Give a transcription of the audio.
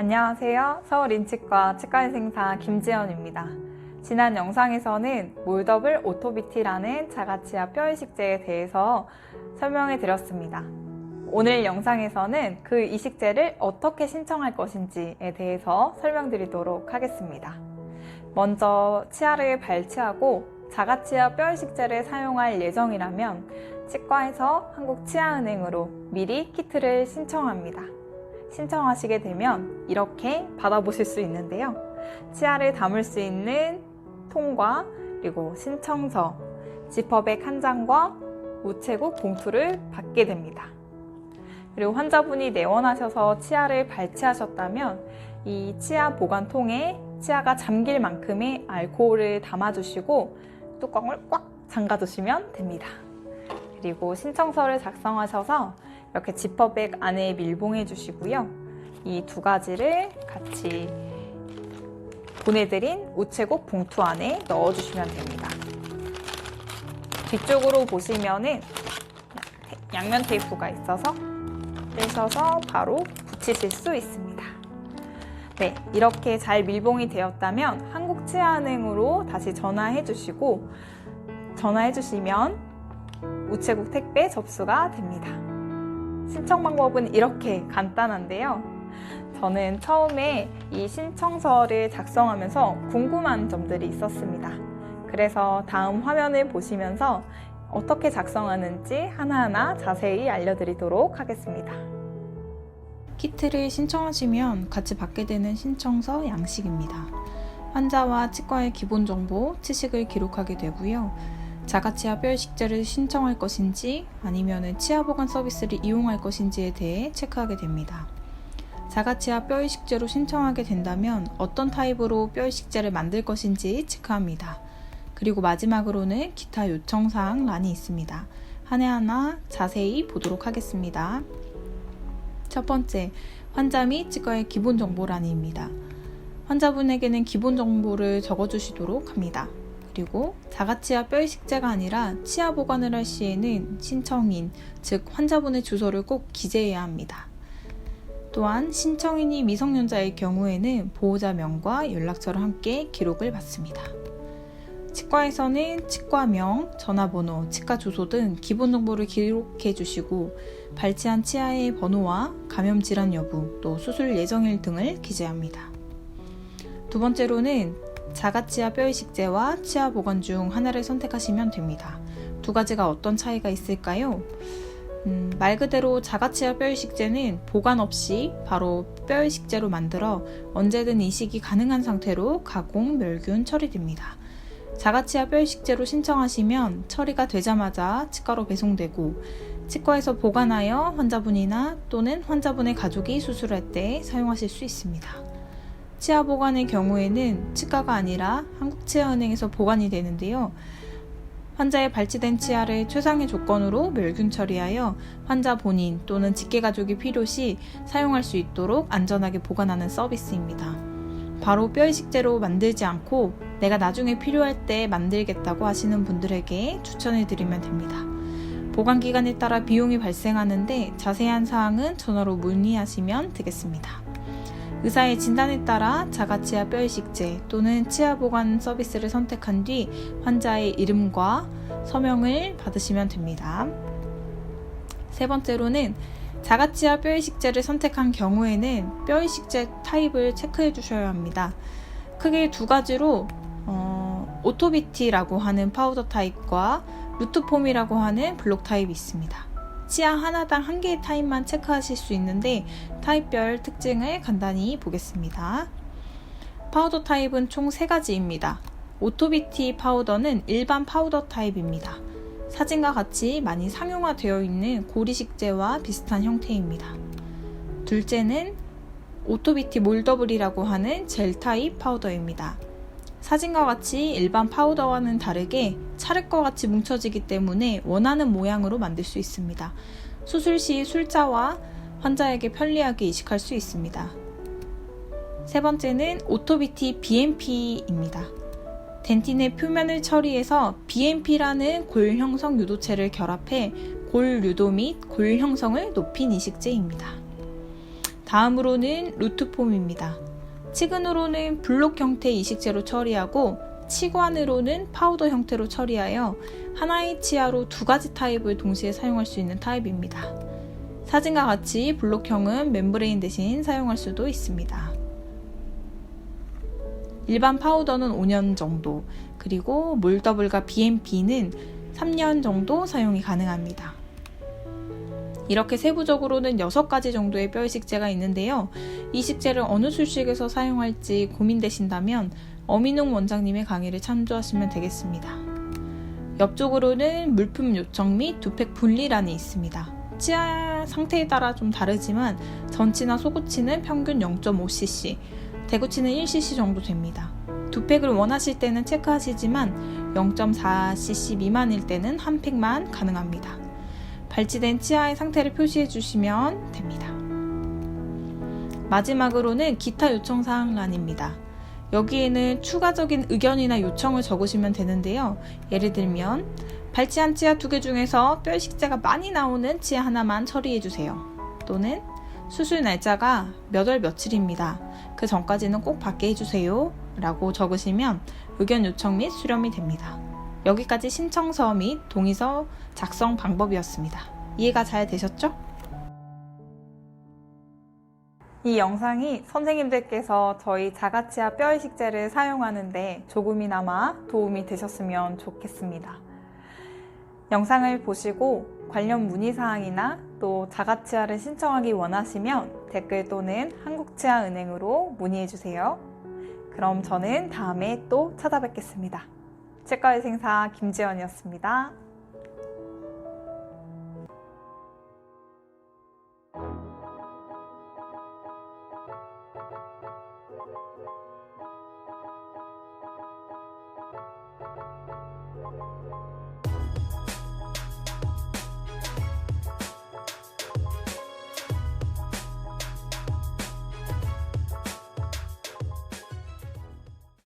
안녕하세요. 서울인치과 치과의생사 김지연입니다. 지난 영상에서는 몰더블 오토비티라는 자가치아 뼈이식제에 대해서 설명해 드렸습니다. 오늘 영상에서는 그 이식제를 어떻게 신청할 것인지에 대해서 설명드리도록 하겠습니다. 먼저 치아를 발치하고 자가치아 뼈이식제를 사용할 예정이라면 치과에서 한국치아은행으로 미리 키트를 신청합니다. 신청하시게 되면 이렇게 받아보실 수 있는데요. 치아를 담을 수 있는 통과, 그리고 신청서, 지퍼백 한 장과 우체국 봉투를 받게 됩니다. 그리고 환자분이 내원하셔서 치아를 발치하셨다면 이 치아 보관통에 치아가 잠길 만큼의 알코올을 담아주시고 뚜껑을 꽉 잠가두시면 됩니다. 그리고 신청서를 작성하셔서 이렇게 지퍼백 안에 밀봉해 주시고요. 이 두 가지를 같이 보내드린 우체국 봉투 안에 넣어주시면 됩니다. 뒤쪽으로 보시면은 양면 테이프가 있어서 떼셔서 바로 붙이실 수 있습니다. 네, 이렇게 잘 밀봉이 되었다면 한국치아은행으로 다시 전화해 주시고 전화해 주시면 우체국 택배 접수가 됩니다. 신청 방법은 이렇게 간단한데요. 저는 처음에 이 신청서를 작성하면서 궁금한 점들이 있었습니다. 그래서 다음 화면을 보시면서 어떻게 작성하는지 하나하나 자세히 알려드리도록 하겠습니다. 키트를 신청하시면 같이 받게 되는 신청서 양식입니다. 환자와 치과의 기본 정보, 치식을 기록하게 되고요. 자가치아 뼈이식제를 신청할 것인지 아니면 치아 보관 서비스를 이용할 것인지에 대해 체크하게 됩니다. 자가치아 뼈이식제로 신청하게 된다면 어떤 타입으로 뼈이식제를 만들 것인지 체크합니다. 그리고 마지막으로는 기타 요청사항 란이 있습니다. 하나하나 자세히 보도록 하겠습니다. 첫 번째, 환자 및 치과의 기본 정보란입니다. 환자분에게는 기본 정보를 적어주시도록 합니다. 그리고 자가치아 뼈이식제가 아니라 치아 보관을 할 시에는 신청인, 즉 환자분의 주소를 꼭 기재해야 합니다. 또한 신청인이 미성년자의 경우에는 보호자명과 연락처를 함께 기록을 받습니다. 치과에서는 치과명, 전화번호, 치과 주소 등 기본 정보를 기록해 주시고 발치한 치아의 번호와 감염 질환 여부, 또 수술 예정일 등을 기재합니다. 두 번째로는 자가치아 뼈이식제와 치아 보관 중 하나를 선택하시면 됩니다. 두 가지가 어떤 차이가 있을까요? 말 그대로 자가치아 뼈이식제는 보관 없이 바로 뼈이식제로 만들어 언제든 이식이 가능한 상태로 가공, 멸균, 처리됩니다. 자가치아 뼈이식제로 신청하시면 처리가 되자마자 치과로 배송되고 치과에서 보관하여 환자분이나 또는 환자분의 가족이 수술할 때 사용하실 수 있습니다. 치아 보관의 경우에는 치과가 아니라 한국치아은행에서 보관이 되는데요. 환자의 발치된 치아를 최상의 조건으로 멸균 처리하여 환자 본인 또는 직계가족이 필요시 사용할 수 있도록 안전하게 보관하는 서비스입니다. 바로 뼈이식제로 만들지 않고 내가 나중에 필요할 때 만들겠다고 하시는 분들에게 추천해드리면 됩니다. 보관 기간에 따라 비용이 발생하는데 자세한 사항은 전화로 문의하시면 되겠습니다. 의사의 진단에 따라 자가치아 뼈이식제 또는 치아 보관 서비스를 선택한 뒤 환자의 이름과 서명을 받으시면 됩니다. 세 번째로는 자가치아 뼈이식제를 선택한 경우에는 뼈이식제 타입을 체크해 주셔야 합니다. 크게 두 가지로 오토비티라고 하는 파우더 타입과 루트폼이라고 하는 블록 타입이 있습니다. 치아 하나당 한 개의 타입만 체크하실 수 있는데 타입별 특징을 간단히 보겠습니다. 파우더 타입은 총 3가지입니다. 오토비티 파우더는 일반 파우더 타입입니다. 사진과 같이 많이 상용화되어 있는 고리식제와 비슷한 형태입니다. 둘째는 오토비티 몰더블이라고 하는 젤 타입 파우더입니다. 사진과 같이 일반 파우더와는 다르게 차륵과 같이 뭉쳐지기 때문에 원하는 모양으로 만들 수 있습니다. 수술 시 술자와 환자에게 편리하게 이식할 수 있습니다. 세 번째는 오토비티 BMP입니다. 덴틴의 표면을 처리해서 BMP라는 골 형성 유도체를 결합해 골 유도 및 골 형성을 높인 이식제입니다. 다음으로는 루트폼입니다. 치근으로는 블록 형태 이식제로 처리하고 치관으로는 파우더 형태로 처리하여 하나의 치아로 두 가지 타입을 동시에 사용할 수 있는 타입입니다. 사진과 같이 블록형은 멤브레인 대신 사용할 수도 있습니다. 일반 파우더는 5년 정도, 그리고 몰더블과 BMP는 3년 정도 사용이 가능합니다. 이렇게 세부적으로는 6가지 정도의 뼈 이식제가 있는데요. 이식제를 어느 술식에서 사용할지 고민되신다면 어민웅 원장님의 강의를 참조하시면 되겠습니다. 옆쪽으로는 물품 요청 및 두팩 분리란이 있습니다. 치아 상태에 따라 좀 다르지만 전치나 소구치는 평균 0.5cc, 대구치는 1cc 정도 됩니다. 두팩을 원하실 때는 체크하시지만 0.4cc 미만일 때는 한 팩만 가능합니다. 발치된 치아의 상태를 표시해 주시면 됩니다. 마지막으로는 기타 요청사항란입니다. 여기에는 추가적인 의견이나 요청을 적으시면 되는데요. 예를 들면 발치한 치아 2개 중에서 뼈 이식제가 많이 나오는 치아 하나만 처리해 주세요. 또는 수술 날짜가 몇 월 며칠입니다. 그 전까지는 꼭 받게 해주세요 라고 적으시면 의견 요청 및 수렴이 됩니다. 여기까지 신청서 및 동의서 작성 방법이었습니다. 이해가 잘 되셨죠? 이 영상이 선생님들께서 저희 자가치아 뼈 이식제를 사용하는데 조금이나마 도움이 되셨으면 좋겠습니다. 영상을 보시고 관련 문의사항이나 또 자가치아를 신청하기 원하시면 댓글 또는 한국치아은행으로 문의해주세요. 그럼 저는 다음에 또 찾아뵙겠습니다. 치과의생사 김지연이었습니다.